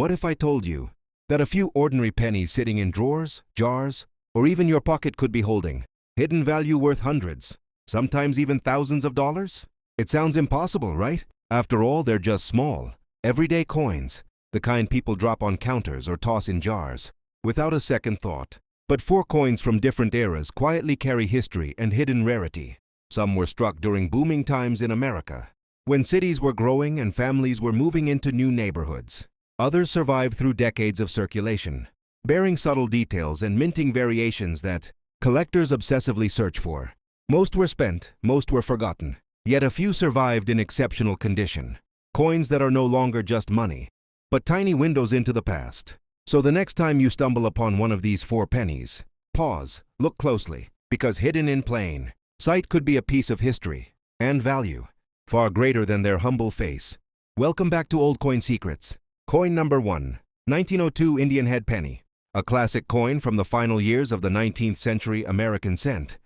What if I told you that a few ordinary pennies sitting in drawers, jars, or even your pocket could be holding hidden value worth hundreds, sometimes even thousands of dollars? It sounds impossible, right? After all, they're just small, everyday coins, the kind people drop on counters or toss in jars, without a second thought. But 4 coins from different eras quietly carry history and hidden rarity. Some were struck during booming times in America, when cities were growing and families were moving into new neighborhoods. Others survived through decades of circulation, bearing subtle details and minting variations that collectors obsessively search for. Most were spent, most were forgotten, yet a few survived in exceptional condition. Coins that are no longer just money, but tiny windows into the past. So the next time you stumble upon one of these 4 pennies, pause, look closely, because hidden in plain sight could be a piece of history and value far greater than their humble face. Welcome back to Old Coin Secrets. Coin number 1, 1902 Indian Head Penny, a classic coin from the final years of the 19th century American cent.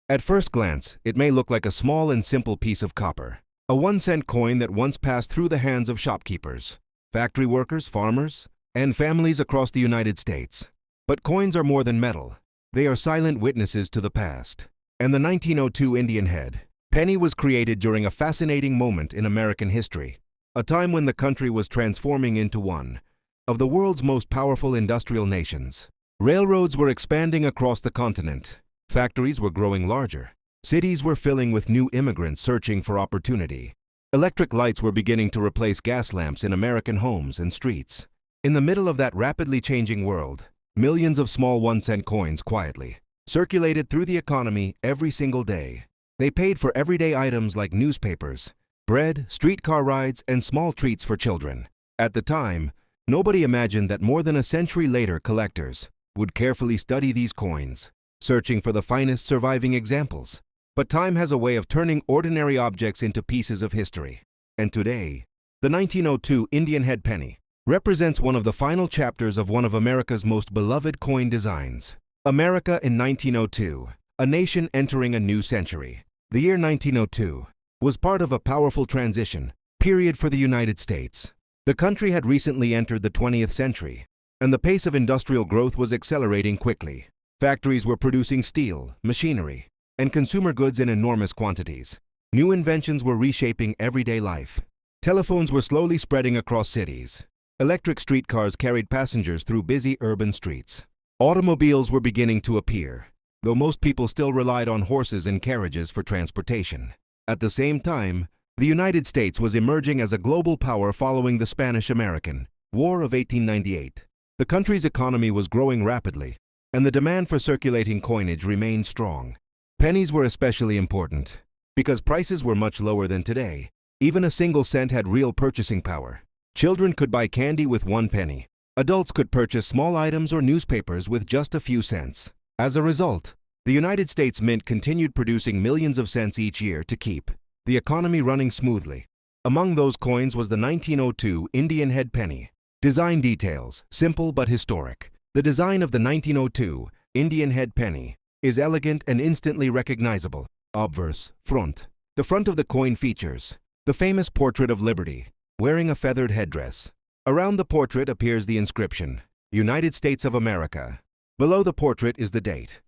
At first glance, it may look like a small and simple piece of copper, a 1-cent coin that once passed through the hands of shopkeepers, factory workers, farmers, and families across the United States. But coins are more than metal. They are silent witnesses to the past. And the 1902 Indian Head Penny was created during a fascinating moment in American history, a time when the country was transforming into one of the world's most powerful industrial nations. Railroads were expanding across the continent. Factories were growing larger. Cities were filling with new immigrants searching for opportunity. Electric lights were beginning to replace gas lamps in American homes and streets. In the middle of that rapidly changing world, millions of small 1-cent coins quietly circulated through the economy every single day. They paid for everyday items like newspapers, bread, streetcar rides, and small treats for children. At the time, nobody imagined that more than a century later collectors would carefully study these coins, searching for the finest surviving examples. But time has a way of turning ordinary objects into pieces of history. And today, the 1902 Indian Head Penny represents one of the final chapters of one of America's most beloved coin designs. America in 1902, a nation entering a new century. The year 1902 was part of a powerful transition period for the United States. The country had recently entered the 20th century, and the pace of industrial growth was accelerating quickly. Factories were producing steel, machinery, and consumer goods in enormous quantities. New inventions were reshaping everyday life. Telephones were slowly spreading across cities. Electric streetcars carried passengers through busy urban streets. Automobiles were beginning to appear, though most people still relied on horses and carriages for transportation. At the same time, the United States was emerging as a global power following the Spanish-American War of 1898. The country's economy was growing rapidly, and the demand for circulating coinage remained strong. Pennies were especially important because prices were much lower than today. Even a single cent had real purchasing power. Children could buy candy with 1 penny. Adults could purchase small items or newspapers with just a few cents. As a result, the United States Mint continued producing millions of cents each year to keep the economy running smoothly. Among those coins was the 1902 Indian Head Penny. Design details, simple but historic. The design of the 1902 Indian Head Penny is elegant and instantly recognizable. Obverse, front. The front of the coin features the famous portrait of Liberty, wearing a feathered headdress. Around the portrait appears the inscription, United States of America. Below the portrait is the date,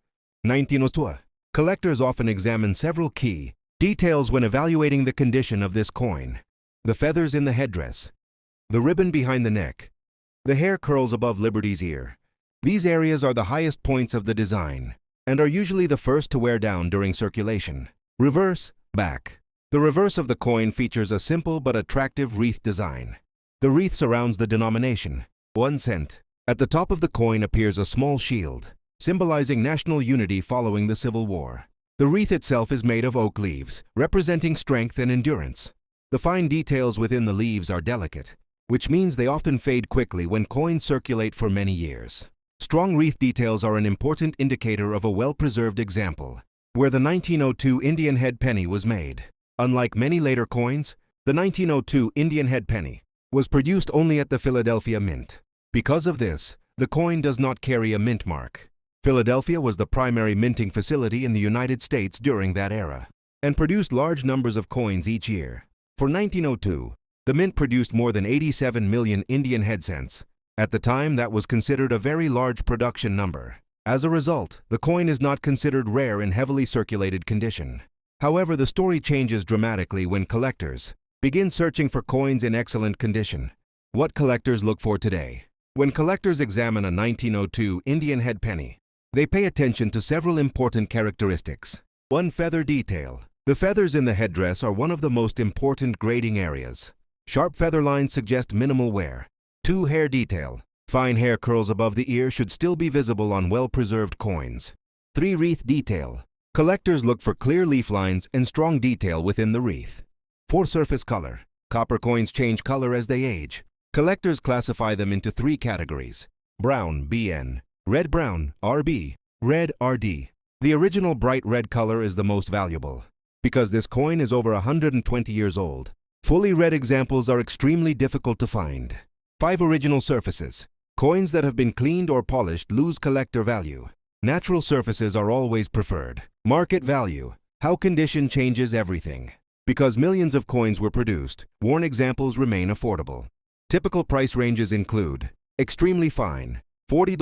1902. Collectors often examine several key details when evaluating the condition of this coin. The feathers in the headdress, the ribbon behind the neck, the hair curls above Liberty's ear. These areas are the highest points of the design and are usually the first to wear down during circulation. Reverse, back. The reverse of the coin features a simple but attractive wreath design. The wreath surrounds the denomination, 1 cent. At the top of the coin appears a small shield, symbolizing national unity following the Civil War. The wreath itself is made of oak leaves, representing strength and endurance. The fine details within the leaves are delicate, which means they often fade quickly when coins circulate for many years. Strong wreath details are an important indicator of a well-preserved example, where the 1902 Indian Head Penny was made. Unlike many later coins, the 1902 Indian Head Penny was produced only at the Philadelphia Mint. Because of this, the coin does not carry a mint mark. Philadelphia was the primary minting facility in the United States during that era, and produced large numbers of coins each year. For 1902, the mint produced more than 87 million Indian head cents, At the time, that was considered a very large production number. As a result, the coin is not considered rare in heavily circulated condition. However, the story changes dramatically when collectors begin searching for coins in excellent condition. What collectors look for today? When collectors examine a 1902 Indian head penny, they pay attention to several important characteristics. 1. Feather detail. The feathers in the headdress are one of the most important grading areas. Sharp feather lines suggest minimal wear. 2. Hair detail. Fine hair curls above the ear should still be visible on well-preserved coins. 3. Wreath detail. Collectors look for clear leaf lines and strong detail within the wreath. 4. Surface color. Copper coins change color as they age. Collectors classify them into 3 categories: brown, BN, red brown, RB, red, RD. The original bright red color is the most valuable. Because this coin is over 120 years old, fully red examples are extremely difficult to find. 5. Original surfaces. Coins that have been cleaned or polished lose collector value. Natural surfaces are always preferred. Market value. How condition changes everything. Because millions of coins were produced, worn examples remain affordable. Typical price ranges include extremely fine, $40,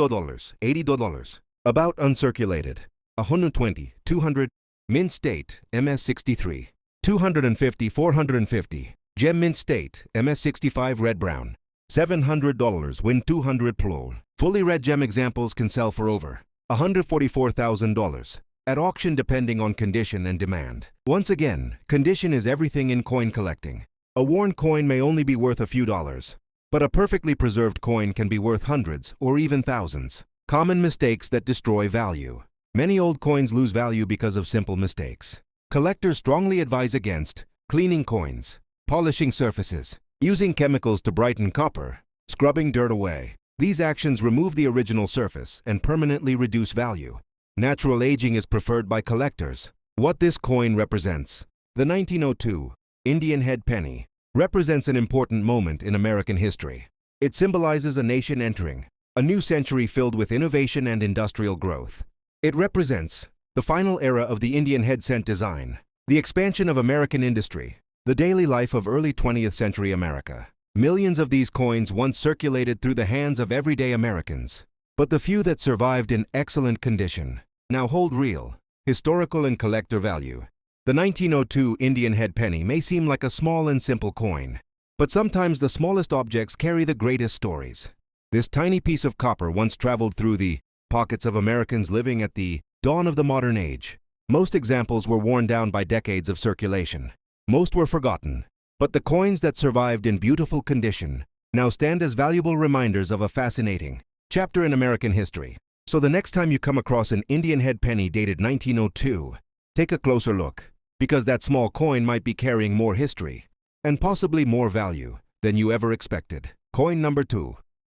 $80, about uncirculated, 120, 200, mint state, MS63, 250, 450, gem mint state, MS65 red brown, $700 when 200 plural. Fully red gem examples can sell for over $144,000 at auction depending on condition and demand. Once again, condition is everything in coin collecting. A worn coin may only be worth a few dollars, but a perfectly preserved coin can be worth hundreds or even thousands. Common mistakes that destroy value. Many old coins lose value because of simple mistakes. Collectors strongly advise against cleaning coins, polishing surfaces, using chemicals to brighten copper, scrubbing dirt away. These actions remove the original surface and permanently reduce value. Natural aging is preferred by collectors. What this coin represents. The 1902 Indian head penny represents an important moment in American history. It symbolizes a nation entering a new century filled with innovation and industrial growth. It represents the final era of the Indian head cent design, the expansion of American industry, the daily life of early 20th century America. Millions of these coins once circulated through the hands of everyday Americans, but the few that survived in excellent condition now hold real, historical and collector value. The 1902 Indian head penny may seem like a small and simple coin, but sometimes the smallest objects carry the greatest stories. This tiny piece of copper once traveled through the pockets of Americans living at the dawn of the modern age. Most examples were worn down by decades of circulation. Most were forgotten, but the coins that survived in beautiful condition now stand as valuable reminders of a fascinating chapter in American history. So the next time you come across an Indian head penny dated 1902, take a closer look, because that small coin might be carrying more history and possibly more value than you ever expected. Coin number 2,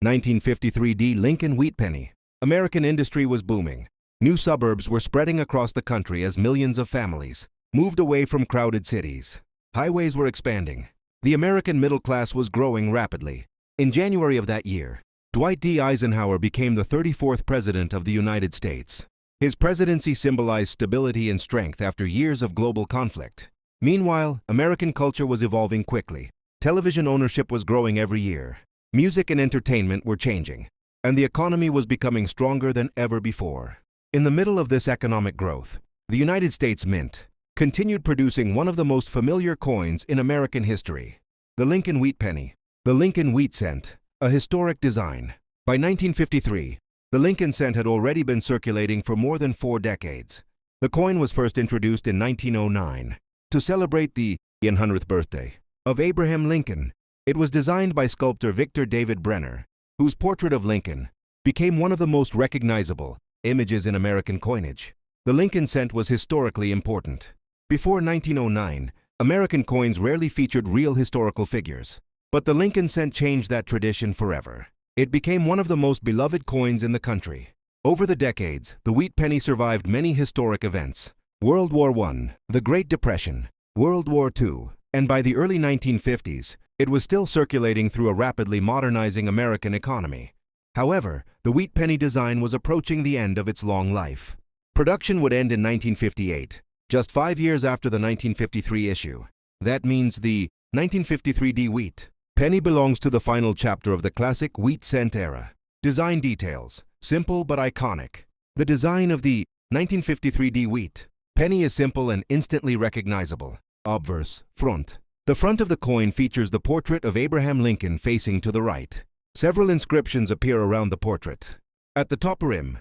1953 D Lincoln wheat penny. American industry was booming. New suburbs were spreading across the country as millions of families moved away from crowded cities. Highways were expanding. The American middle class was growing rapidly. In January of that year, Dwight D. Eisenhower became the 34th President of the United States. His presidency symbolized stability and strength after years of global conflict. Meanwhile, American culture was evolving quickly. Television ownership was growing every year. Music and entertainment were changing, and the economy was becoming stronger than ever before. In the middle of this economic growth, the United States Mint continued producing one of the most familiar coins in American history, the Lincoln wheat penny. The Lincoln wheat cent, a historic design. By 1953, the Lincoln cent had already been circulating for more than 4 decades. The coin was first introduced in 1909 to celebrate the 100th birthday of Abraham Lincoln. It was designed by sculptor Victor David Brenner, whose portrait of Lincoln became one of the most recognizable images in American coinage. The Lincoln cent was historically important. Before 1909, American coins rarely featured real historical figures, but the Lincoln cent changed that tradition forever. It became one of the most beloved coins in the country. Over the decades, the wheat penny survived many historic events: World War I, the Great Depression, World War II, and by the early 1950s, it was still circulating through a rapidly modernizing American economy. However, the wheat penny design was approaching the end of its long life. Production would end in 1958, just 5 years after the 1953 issue. That means the 1953 D wheat Penny belongs to the final chapter of the classic wheat cent era. Design details. Simple but iconic. The design of the 1953 wheat penny is simple and instantly recognizable. Obverse. Front. The front of the coin features the portrait of Abraham Lincoln facing to the right. Several inscriptions appear around the portrait. At the top rim,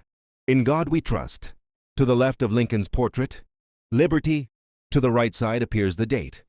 "In God We Trust." To the left of Lincoln's portrait, "Liberty." To the right side appears the date,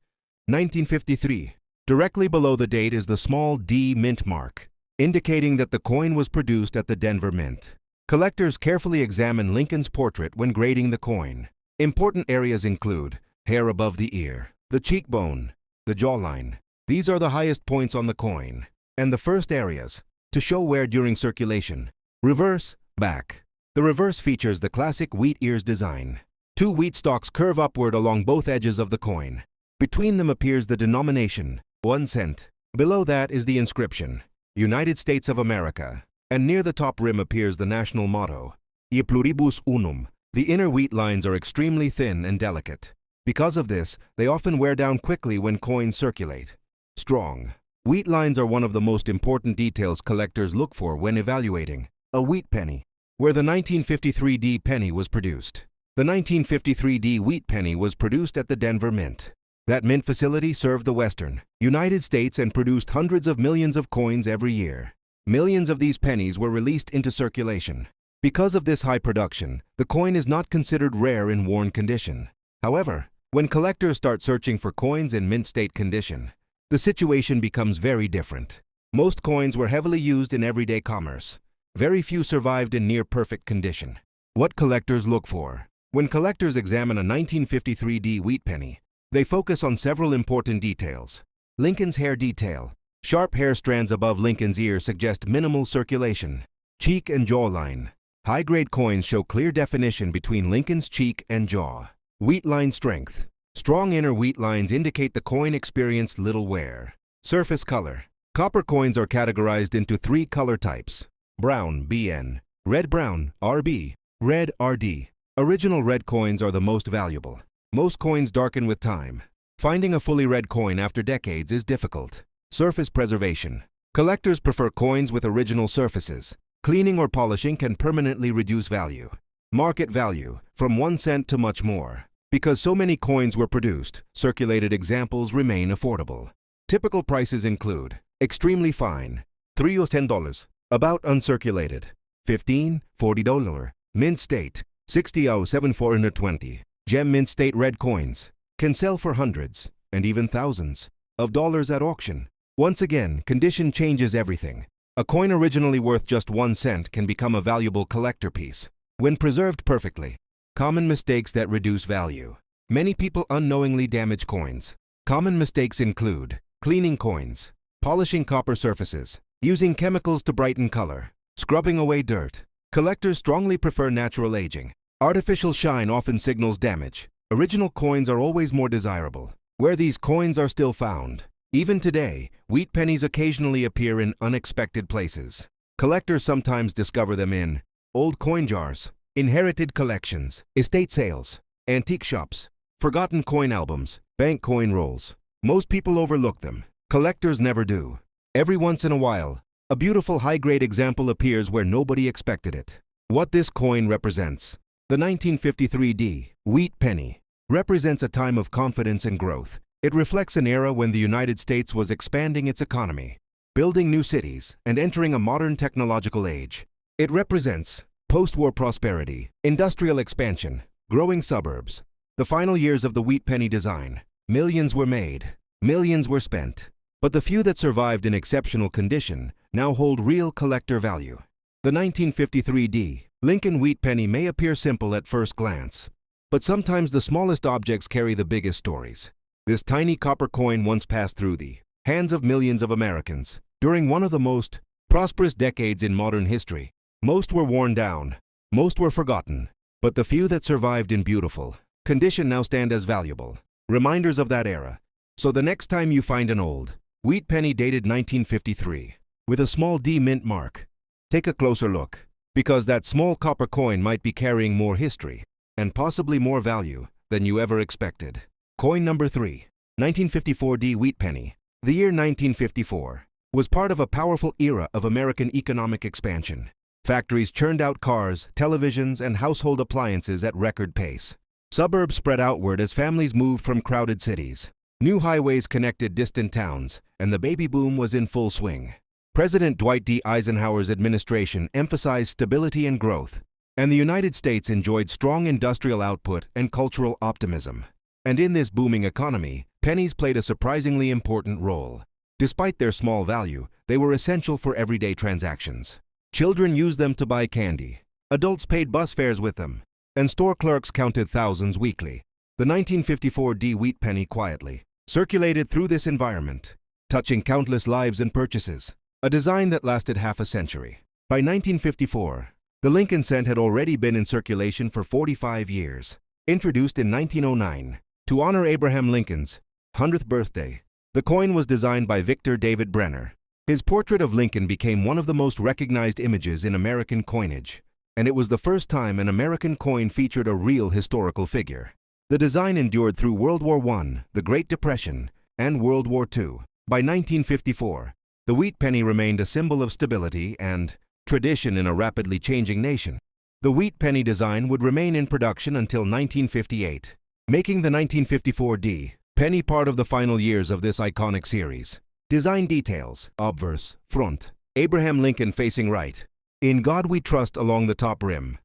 1953. Directly below the date is the small D mint mark, indicating that the coin was produced at the Denver Mint. Collectors carefully examine Lincoln's portrait when grading the coin. Important areas include hair above the ear, the cheekbone, the jawline. These are the highest points on the coin. And the first areas, to show wear during circulation. Reverse, back. The reverse features the classic wheat ears design. Two wheat stalks curve upward along both edges of the coin. Between them appears the denomination, 1 cent. Below that is the inscription, United States of America. And near the top rim appears the national motto, E pluribus unum. The inner wheat lines are extremely thin and delicate. Because of this, they often wear down quickly when coins circulate. Strong. Wheat lines are one of the most important details collectors look for when evaluating a wheat penny. Where the 1953 D penny was produced. The 1953 D wheat penny was produced at the Denver Mint. That mint facility served the Western United States and produced hundreds of millions of coins every year. Millions of these pennies were released into circulation. Because of this high production, the coin is not considered rare in worn condition. However, when collectors start searching for coins in mint state condition, the situation becomes very different. Most coins were heavily used in everyday commerce. Very few survived in near-perfect condition. What collectors look for. When collectors examine a 1953 D wheat penny, they focus on several important details. Lincoln's hair detail. Sharp hair strands above Lincoln's ear suggest minimal circulation. Cheek and jawline. High-grade coins show clear definition between Lincoln's cheek and jaw. Wheat line strength. Strong inner wheat lines indicate the coin experienced little wear. Surface color. Copper coins are categorized into 3 color types. Brown, BN. Red-brown, RB. Red, RD. Original red coins are the most valuable. Most coins darken with time. Finding a fully red coin after decades is difficult. Surface preservation. Collectors prefer coins with original surfaces. Cleaning or polishing can permanently reduce value. Market value, from 1 cent to much more. Because so many coins were produced, circulated examples remain affordable. Typical prices include extremely fine, $3 or $10. About uncirculated, $15, $40. Mint state, $60 or $7 Gem mint state red coins can sell for hundreds and even thousands of dollars at auction. Once again, condition changes everything. A coin originally worth just 1 cent can become a valuable collector piece when preserved perfectly. Common mistakes that reduce value. Many people unknowingly damage coins. Common mistakes include cleaning coins, polishing copper surfaces, using chemicals to brighten color, scrubbing away dirt. Collectors strongly prefer natural aging. Artificial shine often signals damage. Original coins are always more desirable. Where these coins are still found. Even today, wheat pennies occasionally appear in unexpected places. Collectors sometimes discover them in old coin jars, inherited collections, estate sales, antique shops, forgotten coin albums, bank coin rolls. Most people overlook them. Collectors never do. Every once in a while, a beautiful high-grade example appears where nobody expected it. What this coin represents. The 1953 D wheat penny represents a time of confidence and growth. It reflects an era when the United States was expanding its economy, building new cities, and entering a modern technological age. It represents post-war prosperity, industrial expansion, growing suburbs. The final years of the wheat penny design. Millions were made, millions were spent. But the few that survived in exceptional condition now hold real collector value. The 1953 D Lincoln wheat penny may appear simple at first glance, but sometimes the smallest objects carry the biggest stories. This tiny copper coin once passed through the hands of millions of Americans during one of the most prosperous decades in modern history. Most were worn down, most were forgotten, but the few that survived in beautiful condition now stand as valuable reminders of that era. So the next time you find an old wheat penny dated 1953 with a small D mint mark, take a closer look, because that small copper coin might be carrying more history and possibly more value than you ever expected. Coin number 3, 1954 D wheat penny. The year 1954 was part of a powerful era of American economic expansion. Factories churned out cars, televisions, and household appliances at record pace. Suburbs spread outward as families moved from crowded cities. New highways connected distant towns, and the baby boom was in full swing. President Dwight D. Eisenhower's administration emphasized stability and growth, and the United States enjoyed strong industrial output and cultural optimism. And in this booming economy, pennies played a surprisingly important role. Despite their small value, they were essential for everyday transactions. Children used them to buy candy. Adults paid bus fares with them, and store clerks counted thousands weekly. The 1954 D wheat penny quietly circulated through this environment, touching countless lives and purchases, a design that lasted half a century. By 1954, the Lincoln cent had already been in circulation for 45 years. Introduced in 1909 to honor Abraham Lincoln's 100th birthday, the coin was designed by Victor David Brenner. His portrait of Lincoln became one of the most recognized images in American coinage, and it was the first time an American coin featured a real historical figure. The design endured through World War I, the Great Depression, and World War II. By 1954, the wheat penny remained a symbol of stability and tradition in a rapidly changing nation. The wheat penny design would remain in production until 1958, making the 1954 D penny part of the final years of this iconic series. Design details: obverse, front, Abraham Lincoln facing right. In God we trust along the top rim.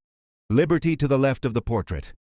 Liberty to the left of the portrait.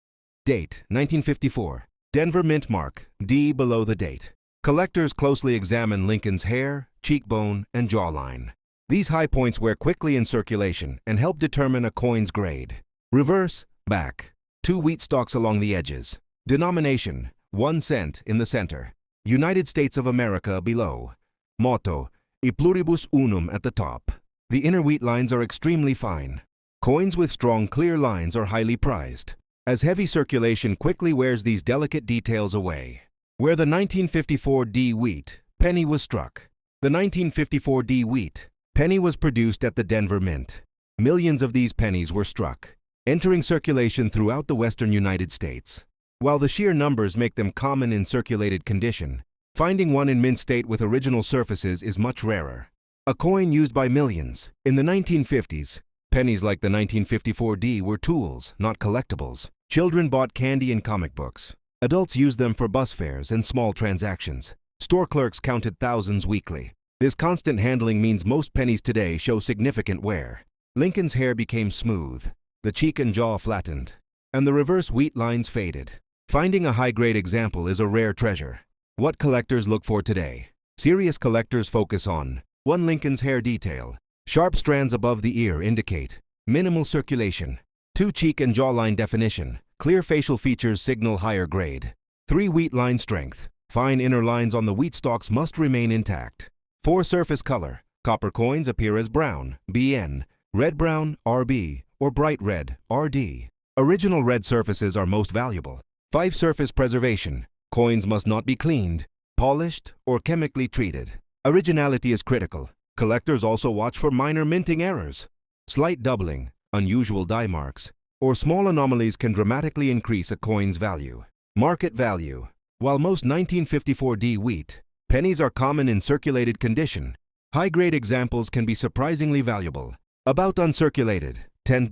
Date: 1954. Denver mint mark, D below the date. Collectors closely examine Lincoln's hair, cheekbone, and jawline. These high points were quickly in circulation and help determine a coin's grade. Reverse, back. 2 wheat stalks along the edges. Denomination: 1 cent in the center. United States of America below. Motto: E pluribus unum at the top. The inner wheat lines are extremely fine. Coins with strong, clear lines are highly prized, as heavy circulation quickly wears these delicate details away. Where the 1954 D wheat penny was struck. The 1954 D wheat penny was produced at the Denver Mint. Millions of these pennies were struck, entering circulation throughout the western United States. While the sheer numbers make them common in circulated condition, finding one in mint state with original surfaces is much rarer. A coin used by millions. In the 1950s, pennies like the 1954 D were tools, not collectibles. Children bought candy and comic books. Adults used them for bus fares and small transactions. Store clerks counted thousands weekly. This constant handling means most pennies today show significant wear. Lincoln's hair became smooth, the cheek and jaw flattened, and the reverse wheat lines faded. Finding a high-grade example is a rare treasure. What collectors look for today? Serious collectors focus on 1. Lincoln's hair detail. Sharp strands above the ear indicate minimal circulation. 2. Cheek and jawline definition. Clear facial features signal higher grade. 3. Wheat line strength. Fine inner lines on the wheat stalks must remain intact. 4. Surface color. Copper coins appear as brown, BN, red-brown, RB, or bright red, RD. Original red surfaces are most valuable. 5. Surface preservation. Coins must not be cleaned, polished, or chemically treated. Originality is critical. Collectors also watch for minor minting errors. Slight doubling, unusual die marks, or small anomalies can dramatically increase a coin's value. Market value. While most 1954 D wheat pennies are common in circulated condition, high-grade examples can be surprisingly valuable. About uncirculated: $10,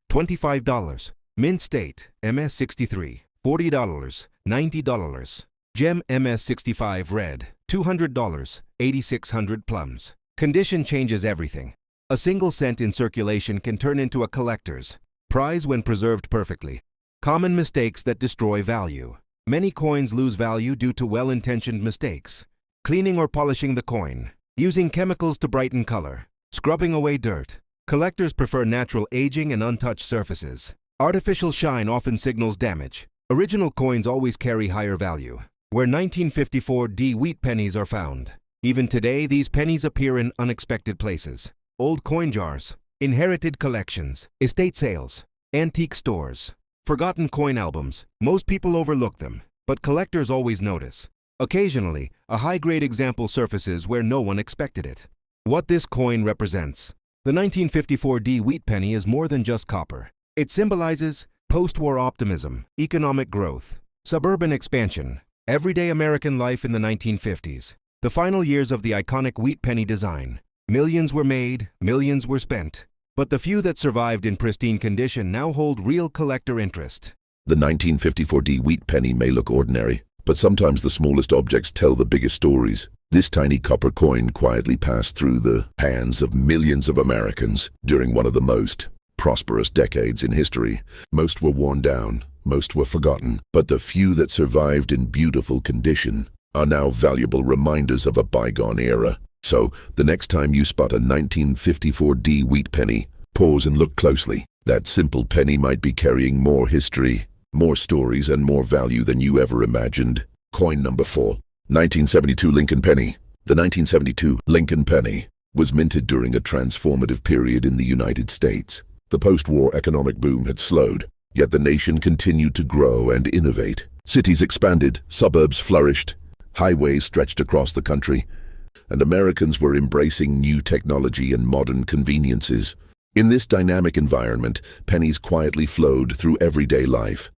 $25. Mint state: MS63, $40, $90. Gem MS65 red, $200, 8,600 plums. Condition changes everything. A single cent in circulation can turn into a collector's prize when preserved perfectly. Common mistakes that destroy value. Many coins lose value due to well-intentioned mistakes. Cleaning or polishing the coin. Using chemicals to brighten color. Scrubbing away dirt. Collectors prefer natural aging and untouched surfaces. Artificial shine often signals damage. Original coins always carry higher value. Where 1954 D wheat pennies are found. Even today, these pennies appear in unexpected places. Old coin jars, inherited collections, estate sales, antique stores, forgotten coin albums. Most people overlook them, but collectors always notice. Occasionally, a high-grade example surfaces where no one expected it. What this coin represents. The 1954 D wheat penny is more than just copper. It symbolizes post-war optimism, economic growth, suburban expansion, everyday American life in the 1950s. The final years of the iconic wheat penny design. Millions were made, millions were spent. But the few that survived in pristine condition now hold real collector interest. The 1954D wheat penny may look ordinary, but sometimes the smallest objects tell the biggest stories. This tiny copper coin quietly passed through the hands of millions of Americans during one of the most prosperous decades in history. Most were worn down, most were forgotten, but the few that survived in beautiful condition are now valuable reminders of a bygone era. So, the next time you spot a 1954D wheat penny, pause and look closely. That simple penny might be carrying more history, more stories, and more value than you ever imagined. Coin number 4. 1972 Lincoln Penny. The 1972 Lincoln Penny was minted during a transformative period in the United States. The post-war economic boom had slowed, yet the nation continued to grow and innovate. Cities expanded, suburbs flourished, highways stretched across the country, and Americans were embracing new technology and modern conveniences. In this dynamic environment, pennies quietly flowed through everyday life.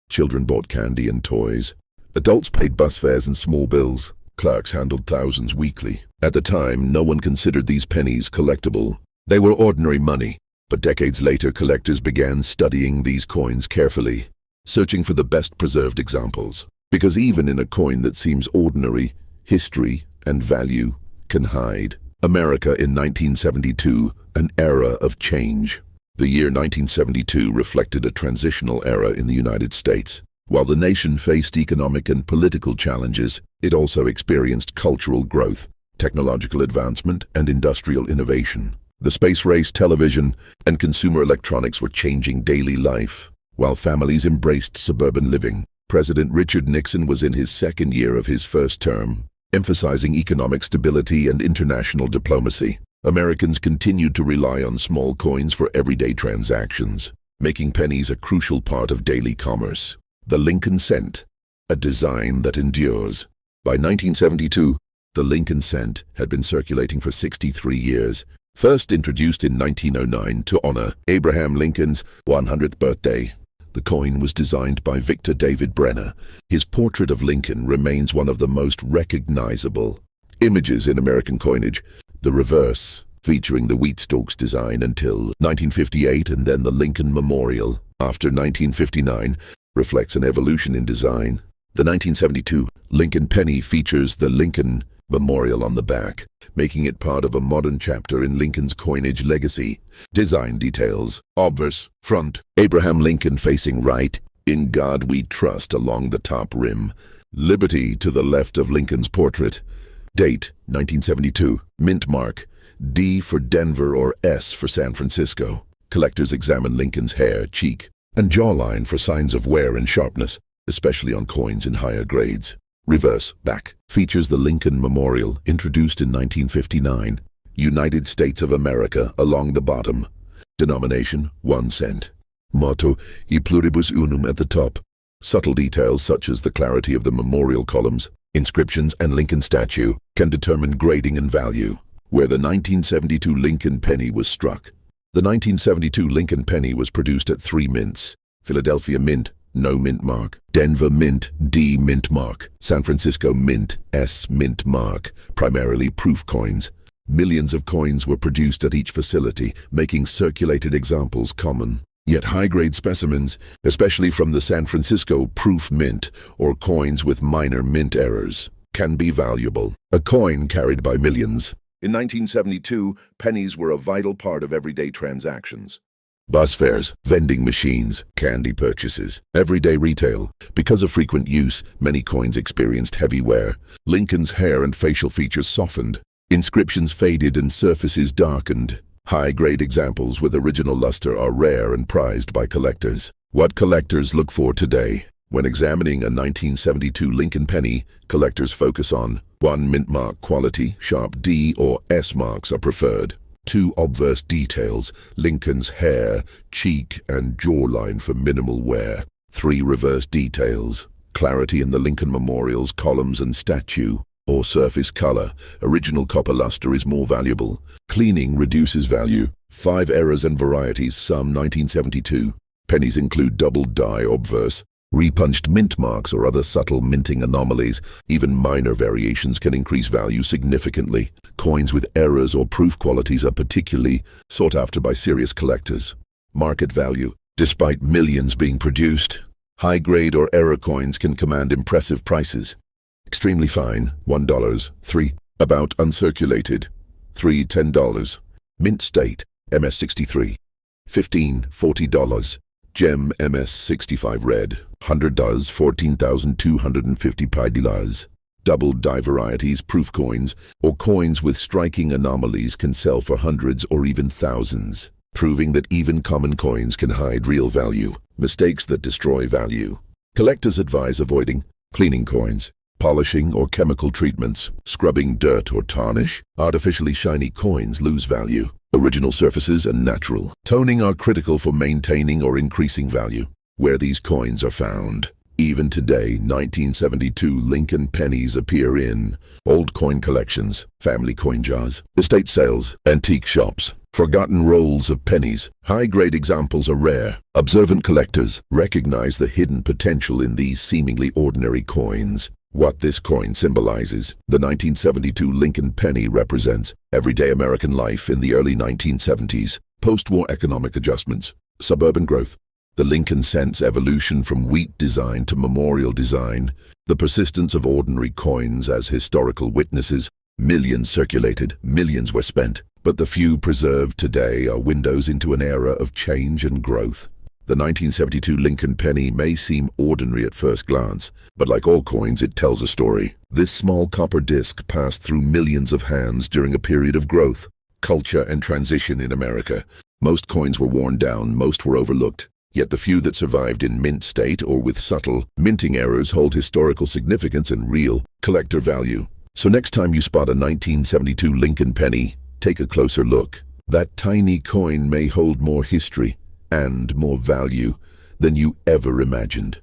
Children bought candy and toys. Adults paid bus fares and small bills. Clerks handled thousands weekly. At the time, no one considered these pennies collectible. They were ordinary money. But decades later, collectors began studying these coins carefully, searching for the best preserved examples. Because even in a coin that seems ordinary, history and value can hide. America in 1972, an era of change. The year 1972 reflected a transitional era in the United States. While the nation faced economic and political challenges, it also experienced cultural growth, technological advancement, and industrial innovation. The space race, television, and consumer electronics were changing daily life. While families embraced suburban living, President Richard Nixon was in his second year of his first term, emphasizing economic stability and international diplomacy. Americans continued to rely on small coins for everyday transactions, making pennies a crucial part of daily commerce. The Lincoln cent, a design that endures. By 1972, the Lincoln cent had been circulating for 63 years, first introduced in 1909 to honor Abraham Lincoln's 100th birthday. The coin was designed by Victor David Brenner. His portrait of Lincoln remains one of the most recognizable images in American coinage. The reverse, featuring the wheat stalks design until 1958 and then the Lincoln Memorial after 1959, reflects an evolution in design. The 1972 Lincoln penny features the Lincoln Memorial on the back, making it part of a modern chapter in Lincoln's coinage legacy. Design details: obverse, front, Abraham Lincoln facing right, "In God We Trust" along the top rim, Liberty to the left of Lincoln's portrait. Date: 1972. Mint mark: D for Denver or S for San Francisco. Collectors examine Lincoln's hair, cheek, and jawline for signs of wear and sharpness, especially on coins in higher grades. Reverse, back, features the Lincoln Memorial, introduced in 1959, United States of America, along the bottom. Denomination: 1 cent. Motto: E pluribus unum at the top. Subtle details such as the clarity of the memorial columns, inscriptions, and Lincoln statue can determine grading and value. Where the 1972 Lincoln penny was struck. The 1972 Lincoln penny was produced at 3 mints: Philadelphia Mint, no mint mark; Denver Mint, D mint mark; San Francisco Mint, S mint mark, primarily proof coins. Millions of coins were produced at each facility, making circulated examples common. Yet high-grade specimens, especially from the San Francisco proof mint or coins with minor mint errors, can be valuable. A coin carried by millions. In 1972, pennies were a vital part of everyday transactions. Bus fares, vending machines, candy purchases, everyday retail. Because of frequent use, many coins experienced heavy wear. Lincoln's hair and facial features softened. Inscriptions faded and surfaces darkened. High-grade examples with original luster are rare and prized by collectors. What collectors look for today? When examining a 1972 Lincoln penny, collectors focus on 1. Mint mark quality, sharp D or S marks are preferred. 2. Obverse details, Lincoln's hair, cheek, and jawline for minimal wear. 3. Reverse details, clarity in the Lincoln Memorial's columns and statue, or surface color. Original copper luster is more valuable. Cleaning reduces value. 5. Errors and varieties, some 1972. Pennies include double die obverse, repunched mint marks, or other subtle minting anomalies. Even minor variations can increase value significantly. Coins with errors or proof qualities are particularly sought after by serious collectors. Market value. Despite millions being produced, high-grade or error coins can command impressive prices. Extremely fine, $1, 3. About uncirculated, 3, $10. Mint state, MS63, 15, $40. Gem MS65 red, $100, 14,250 paidilas. Doubled die varieties, proof coins, or coins with striking anomalies can sell for hundreds or even thousands, proving that even common coins can hide real value. Mistakes that destroy value. Collectors advise avoiding cleaning coins, polishing or chemical treatments, scrubbing dirt or tarnish. Artificially shiny coins lose value. Original surfaces and natural toning are critical for maintaining or increasing value. Where these coins are found. Even today, 1972 Lincoln pennies appear in old coin collections, family coin jars, estate sales, antique shops. Forgotten rolls of pennies. High-grade examples are rare. Observant collectors recognize the hidden potential in these seemingly ordinary coins. What this coin symbolizes. The 1972 Lincoln penny represents everyday American life in the early 1970s, post-war economic adjustments, suburban growth, the Lincoln cents evolution from wheat design to memorial design, the persistence of ordinary coins as historical witnesses. Millions circulated, millions were spent, but the few preserved today are windows into an era of change and growth. The 1972 Lincoln penny may seem ordinary at first glance, but like all coins, it tells a story. This small copper disc passed through millions of hands during a period of growth, culture, and transition in America. Most coins were worn down, most were overlooked. Yet the few that survived in mint state or with subtle minting errors hold historical significance and real collector value. So next time you spot a 1972 Lincoln penny, take a closer look. That tiny coin may hold more history and more value than you ever imagined.